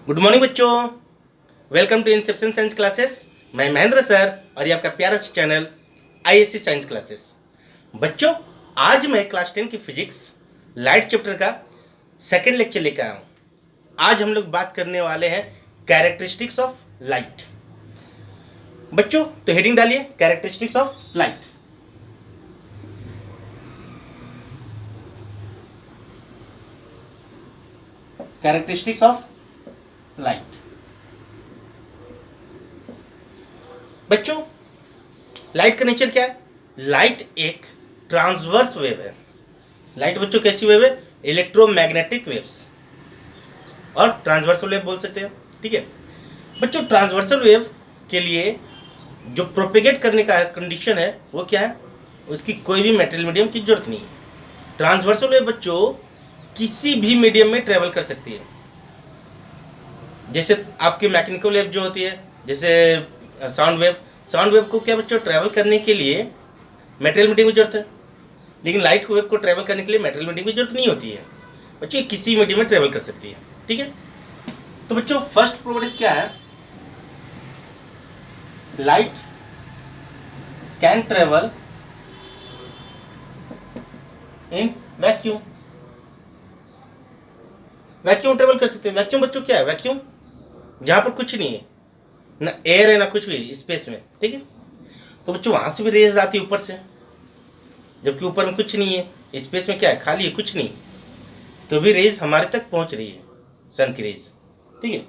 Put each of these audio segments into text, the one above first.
Good morning बच्चों। Welcome to inception science classes. मैं Mahendra sir और ये आपका प्यारा सा चैनल आईएससी साइंस क्लासेस। बच्चों, आज मैं क्लास 10 की फिजिक्स लाइट चैप्टर का सेकंड लेक्चर लेकर आया हूँ। आज हम लोग बात करने वाले हैं कैरेक्टरिस्टिक्स ऑफ लाइट। बच्चों, तो हेडिंग डालिए characteristics of light. Characteristics of light. बच्चों, लाइट का नेचर क्या है? लाइट एक ट्रांसवर्स वेव है। लाइट बच्चों कैसी वेव है? इलेक्ट्रोमैग्नेटिक वेव्स और ट्रांसवर्सल वेव बोल सकते हैं। ठीक है बच्चों, ट्रांसवर्सल वेव के लिए जो प्रोपेगेट करने का कंडीशन है वो क्या है? उसकी कोई भी मेटेरियल मीडियम की जरूरत नहीं है। ट्रांसवर्सल वेव बच्चों किसी भी मीडियम में ट्रेवल कर सकती है। जैसे आपकी मैकेनिकल वेव जो होती है, जैसे साउंड वेव को क्या बच्चों ट्रैवल करने के लिए मेटेरियल मीडियम की जरूरत है, लेकिन लाइट को वेव को ट्रैवल करने के लिए मेटेरियल मीडियम की जरूरत नहीं होती है। बच्चों ये किसी मीडियम में ट्रैवल कर सकती है। ठीक है, तो बच्चों फर्स्ट प्रॉपर्टीज क्या है? Light can travel in vacuum. Vacuum travel कर सकते हैं। वैक्यूम बच्चों क्या है? वैक्यूम जहां पर कुछ नहीं है, ना एयर है ना कुछ भी स्पेस में। ठीक है, तो बच्चों वहां से भी रेज आती है ऊपर से, जबकि ऊपर में कुछ नहीं है, स्पेस में क्या है? खाली है, कुछ नहीं, तो भी रेज हमारे तक पहुंच रही है, सन की रेज। ठीक है,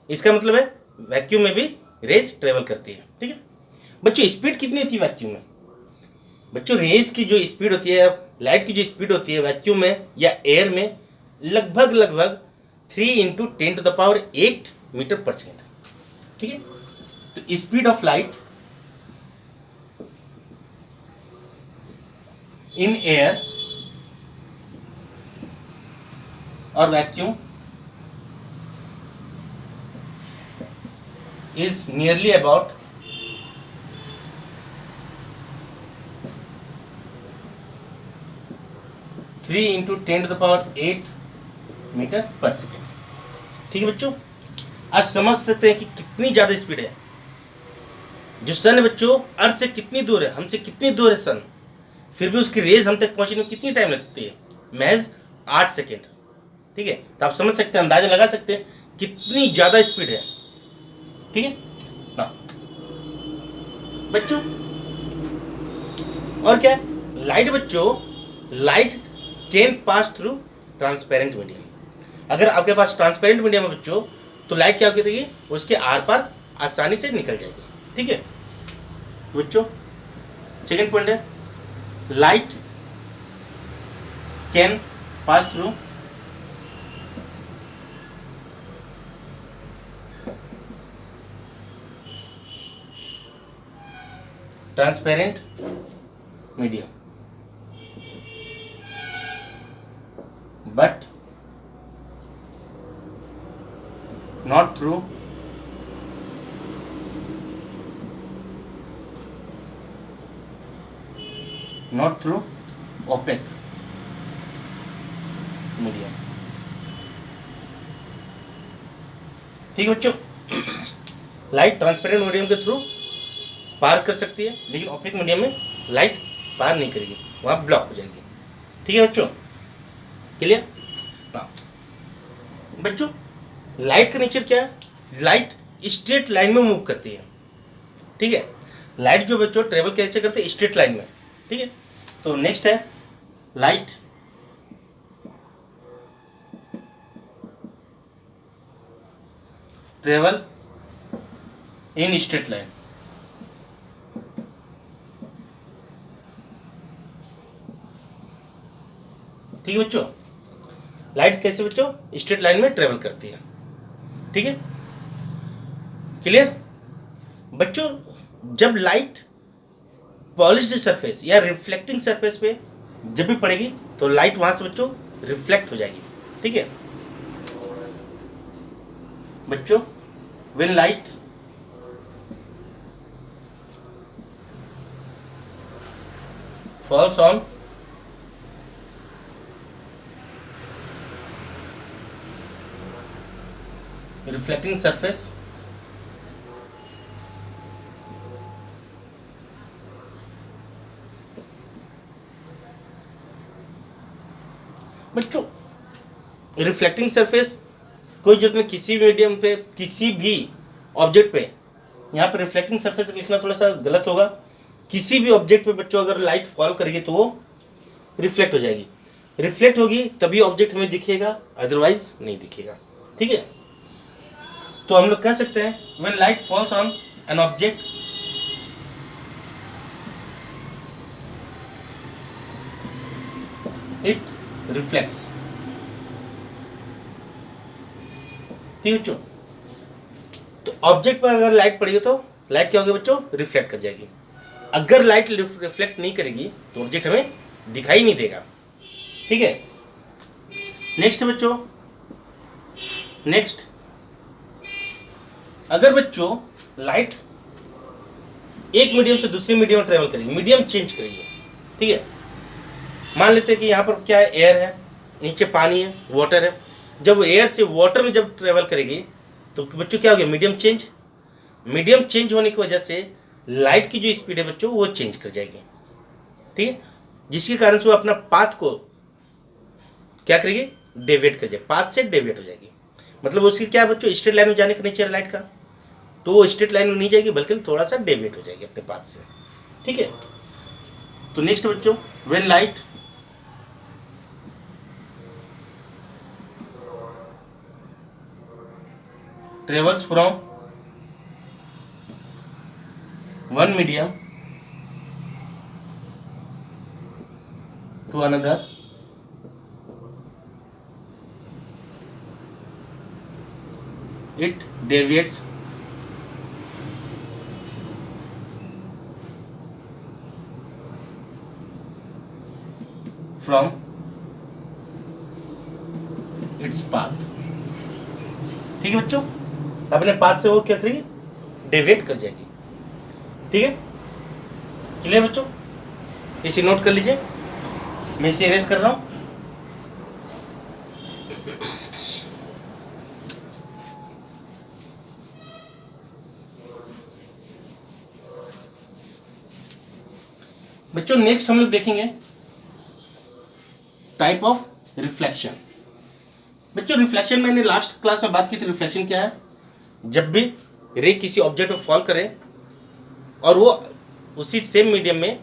इसका मतलब है वैक्यूम में भी रेज ट्रेवल करती है। ठीक है बच्चों, स्पीड कितनी होती है वैक्यूम में? बच्चों रेज की जो स्पीड होती है, लाइट की जो स्पीड होती है वैक्यूम में या एयर में, लगभग 3 × 10⁸ मीटर पर सेकेंड। ठीक है, तो speed of light in air और vacuum is nearly about 3 × 10⁸ meter per second. ठीक है बच्चों, आज समझ सकते हैं कि कितनी ज्यादा स्पीड है। जो सन है बच्चों अर्थ से कितनी दूर है, हमसे कितनी दूर है सन, फिर भी उसकी रेज हम तक पहुंचने में कितनी टाइम लगती है? महज 8 सेकेंड। ठीक है, तो आप समझ सकते हैं, अंदाजा लगा सकते हैं कितनी ज्यादा स्पीड है। ठीक है ना बच्चों, और क्या है? लाइट बच्चों, light can pass through transparent medium. अगर आपके पास ट्रांसपेरेंट मीडियम है बच्चों, तो लाइट क्या करेगी? उसके आर पार आसानी से निकल जाएगी। ठीक है तो बच्चों सेकेंड पॉइंट है, light can pass through transparent medium but not through opaque medium। ठीक है बच्चों, लाइट ट्रांसपेरेंट मीडियम के थ्रू पार कर सकती है, लेकिन ओपेक मीडियम में लाइट पार नहीं करेगी, वहां ब्लॉक हो जाएगी। ठीक है बच्चों, क्लियर? बच्चों लाइट का नेचर क्या है? लाइट स्ट्रेट लाइन में मूव करती है। ठीक है, लाइट जो बच्चों ट्रेवल कैसे करते हैं? स्ट्रेट लाइन में। ठीक है, तो नेक्स्ट है light travel in straight line. ठीक है बच्चों, लाइट कैसे बच्चों स्ट्रेट लाइन में ट्रेवल करती है। ठीक है, क्लियर? बच्चों जब लाइट पॉलिश्ड सरफेस या रिफ्लेक्टिंग सरफेस पे जब भी पड़ेगी तो लाइट वहां से बच्चों रिफ्लेक्ट हो जाएगी। ठीक है बच्चों, when light falls on reflecting surface बच्चों, रिफ्लेक्टिंग सरफेस कोई जरूरत नहीं, किसी भी मीडियम पे, किसी भी ऑब्जेक्ट पे, यहाँ पे रिफ्लेक्टिंग सरफेस लिखना थोड़ा सा गलत होगा। किसी भी ऑब्जेक्ट पे बच्चों अगर लाइट फॉल करेगी तो वो रिफ्लेक्ट हो जाएगी। रिफ्लेक्ट होगी तभी ऑब्जेक्ट हमें दिखेगा, अदरवाइज नहीं दिखेगा। ठीक है, तो हम लोग कह सकते हैं when light falls on an object it reflects. ठीक है बच्चों, तो ऑब्जेक्ट पर अगर लाइट पड़ेगी तो लाइट क्या होगी बच्चों, रिफ्लेक्ट कर जाएगी। अगर लाइट रिफ्लेक्ट नहीं करेगी तो ऑब्जेक्ट हमें दिखाई नहीं देगा। ठीक है, नेक्स्ट बच्चों, नेक्स्ट अगर बच्चों लाइट एक मीडियम से दूसरे मीडियम में ट्रेवल करेगी, मीडियम चेंज करेगी। ठीक है, मान लेते हैं कि यहाँ पर क्या है, एयर है, नीचे पानी है, वाटर है। जब एयर से वाटर में जब ट्रेवल करेगी तो बच्चों क्या हो गया, मीडियम चेंज। मीडियम चेंज होने की वजह से लाइट की जो स्पीड है बच्चों वो चेंज कर जाएगी। ठीक है, जिसके कारण से वो अपना पाथ को क्या करेगी, डेविएट कर जाएगी, पाथ से डेविएट हो जाएगी। मतलब उसकी क्या है बच्चों, स्ट्रेट लाइन में जाने का नेचर है लाइट का, तो वो स्ट्रेट लाइन में नहीं जाएगी बल्कि थोड़ा सा डेविएट हो जाएगी अपने पाथ से। ठीक है, तो नेक्स्ट बच्चों, when light travels from one medium to another, it deviates from its path। ठीक है बच्चों, अपने पाथ से वो क्या करेगी, डेविएट कर जाएगी। ठीक है, क्लियर बच्चों, इसे नोट कर लीजिए, मैं इसे इरेज कर रहा हूं। बच्चों नेक्स्ट हम लोग देखेंगे टाइप ऑफ रिफ्लेक्शन। बच्चों रिफ्लेक्शन मैंने लास्ट क्लास में बात की थी, रिफ्लेक्शन क्या है, जब भी रे किसी ऑब्जेक्ट पर फॉल करे और वो उसी सेम मीडियम में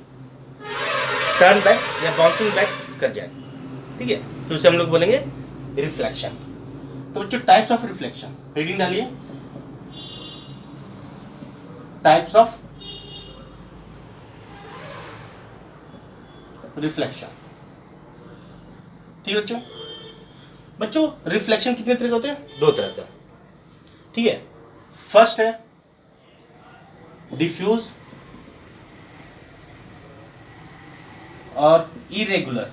टर्न बैक या बाउंसिंग बैक कर जाए। ठीक है, तो उसे हम लोग बोलेंगे रिफ्लेक्शन। तो बच्चों टाइप्स ऑफ रिफ्लेक्शन, रीडिंग डालिए, टाइप्स ऑफ रिफ्लेक्शन। ठीक है बच्चों, बच्चों रिफ्लेक्शन कितने तरह के होते हैं, दो तरह का। ठीक है, फर्स्ट है डिफ्यूज और इरेगुलर।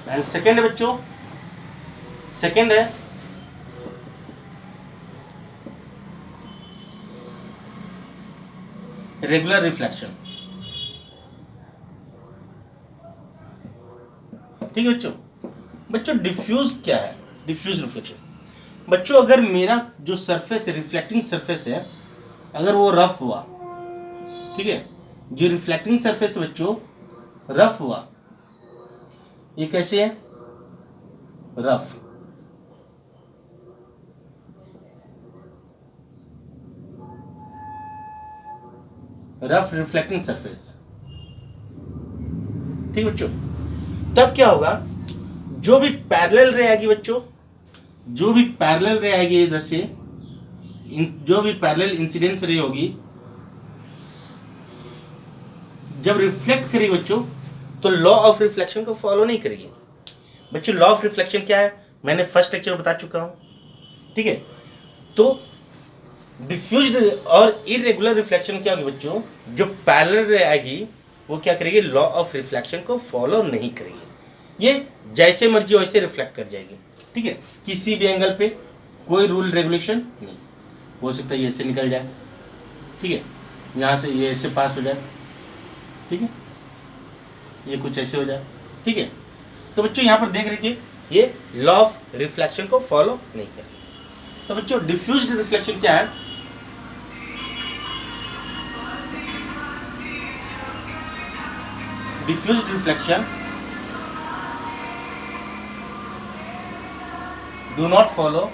एंड सेकेंड है बच्चों, सेकेंड है रेगुलर रिफ्लेक्शन। ठीक है बच्चों, बच्चों डिफ्यूज क्या है, डिफ्यूज रिफ्लेक्शन। बच्चों अगर मेरा जो सरफेस है, रिफ्लेक्टिंग सरफेस है, अगर वो रफ हुआ, ठीक है, जो रिफ्लेक्टिंग सरफेस है बच्चों रफ हुआ, ये कैसे है, रफ। Rough reflecting surface. ठीक है बच्चों, तब क्या होगा, जो भी पैरेलल रे आएगी बच्चों, जो भी पैरेलल रे आएगी इधर से, जो भी पैरेलल इंसिडेंस रे होगी, जब रिफ्लेक्ट करेगी बच्चों तो लॉ ऑफ रिफ्लेक्शन को फॉलो नहीं करेगी। बच्चों लॉ ऑफ रिफ्लेक्शन क्या है, मैंने फर्स्ट लेक्चर में बता चुका हूं। ठीक है, तो डिफ्यूज्ड और इरेगुलर रिफ्लेक्शन क्या होगी बच्चों, जो पैरेलल रे आएगी वो क्या करेगी, लॉ ऑफ रिफ्लेक्शन को फॉलो नहीं करेगी, ये जैसे मर्जी वैसे रिफ्लेक्ट कर जाएगी। ठीक है, किसी भी एंगल पे कोई रूल रेगुलेशन नहीं, हो सकता है ये से निकल जाए, ठीक है, यहाँ से ये से पास हो जाए, ठीक है, ये कुछ ऐसे हो जाए, ठीक है। तो बच्चों यहाँ पर देख रखिए ये लॉ ऑफ रिफ्लेक्शन को फॉलो नहीं कर। तो बच्चों डिफ्यूज्ड रिफ्लेक्शन क्या है? Diffused reflection do not follow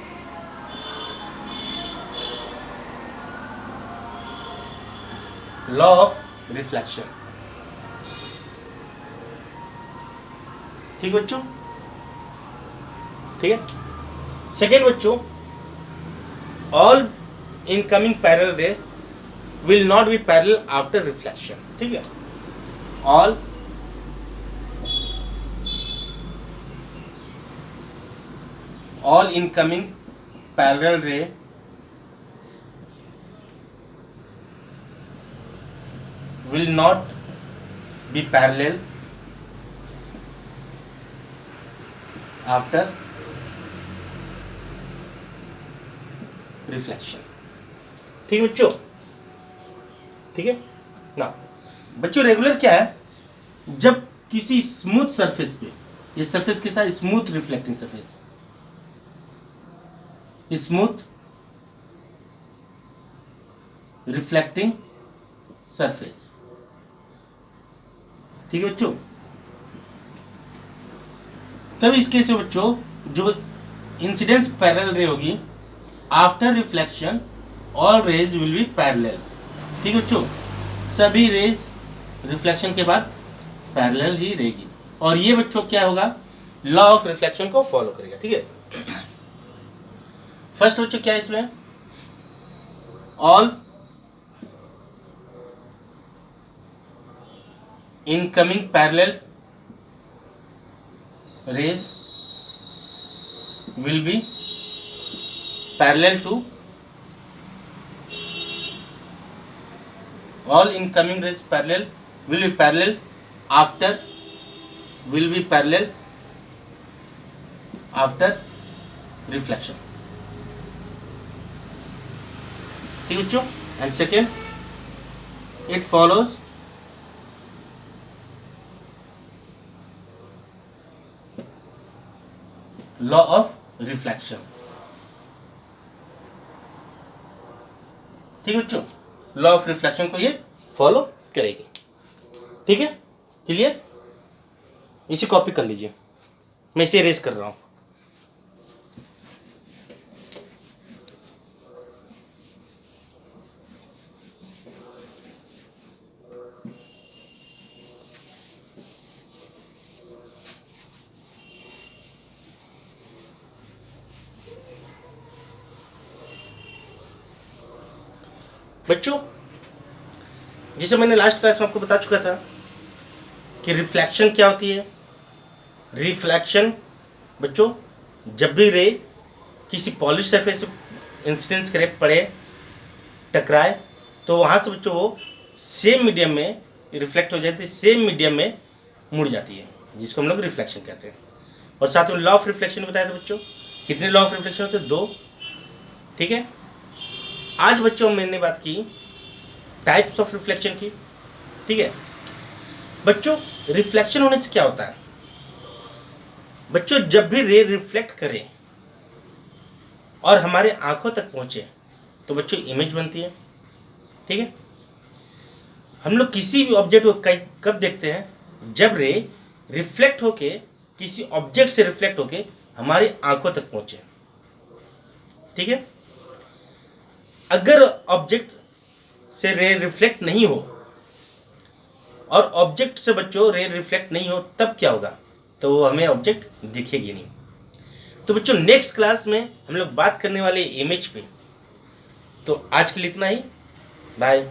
law of reflection, ठीक है बच्चों, ठीक है। सेकेंड बच्चों, ऑल इनकमिंग पैरेलल रे will not be parallel after reflection, ठीक है। ऑल इनकमिंग पैरेलल रे will not be parallel after reflection, ठीक है बच्चों, ठीक है ना। बच्चों रेगुलर क्या है? जब किसी स्मूथ सरफेस पे, ये सरफेस के साथ smooth reflecting surface, smooth reflecting surface, ठीक है बच्चों। तब इस केस में बच्चों जो इंसिडेंस पैरेलल रे होगी after reflection all rays will be parallel, ठीक है बच्चों। सभी रेज रिफ्लेक्शन के बाद पैरेलल ही रहेगी, और ये बच्चों क्या होगा? लॉ ऑफ रिफ्लेक्शन को फॉलो करेगा, ठीक है। फर्स्ट बच्चों क्या है इसमें? All incoming parallel rays will be parallel to all incoming rays parallel will be parallel after reflection, ठीक है बच्चों। And second, it follows law of reflection, ठीक है बच्चों। लॉ ऑफ रिफ्लेक्शन को ये फॉलो करेगी, ठीक है, क्लियर। इसे कॉपी कर लीजिए, मैं इसे इरेज कर रहा हूं। बच्चों जिसे मैंने लास्ट क्लास में आपको बता चुका था कि रिफ्लेक्शन क्या होती है। रिफ्लेक्शन बच्चों जब भी रे किसी पॉलिश सरफेस से इंसिडेंस करे, पड़े, टकराए, तो वहाँ से बच्चों वो सेम मीडियम में रिफ्लेक्ट हो जाती है, सेम मीडियम में मुड़ जाती है, जिसको हम लोग रिफ्लेक्शन कहते हैं। और साथ में लॉ ऑफ रिफ्लेक्शन बताया था बच्चों। कितने लॉ ऑफ रिफ्लेक्शन होते हैं? 2, ठीक है। आज बच्चों मैंने बात की टाइप्स ऑफ रिफ्लेक्शन की, ठीक है। बच्चों रिफ्लेक्शन होने से क्या होता है? बच्चों जब भी रे रिफ्लेक्ट करे और हमारे आंखों तक पहुंचे तो बच्चों इमेज बनती है, ठीक है। हम लोग किसी भी ऑब्जेक्ट को कब देखते हैं? जब रे रिफ्लेक्ट होके किसी ऑब्जेक्ट से रिफ्लेक्ट होके हमारी आंखों तक पहुंचे, ठीक है। अगर ऑब्जेक्ट से रे रिफ्लेक्ट नहीं हो और ऑब्जेक्ट से बच्चों रे रिफ्लेक्ट नहीं हो, तब क्या होगा? तो हमें ऑब्जेक्ट दिखेगी नहीं। तो बच्चों नेक्स्ट क्लास में हम लोग बात करने वाले इमेज पे। तो आज के लिए इतना ही, बाय।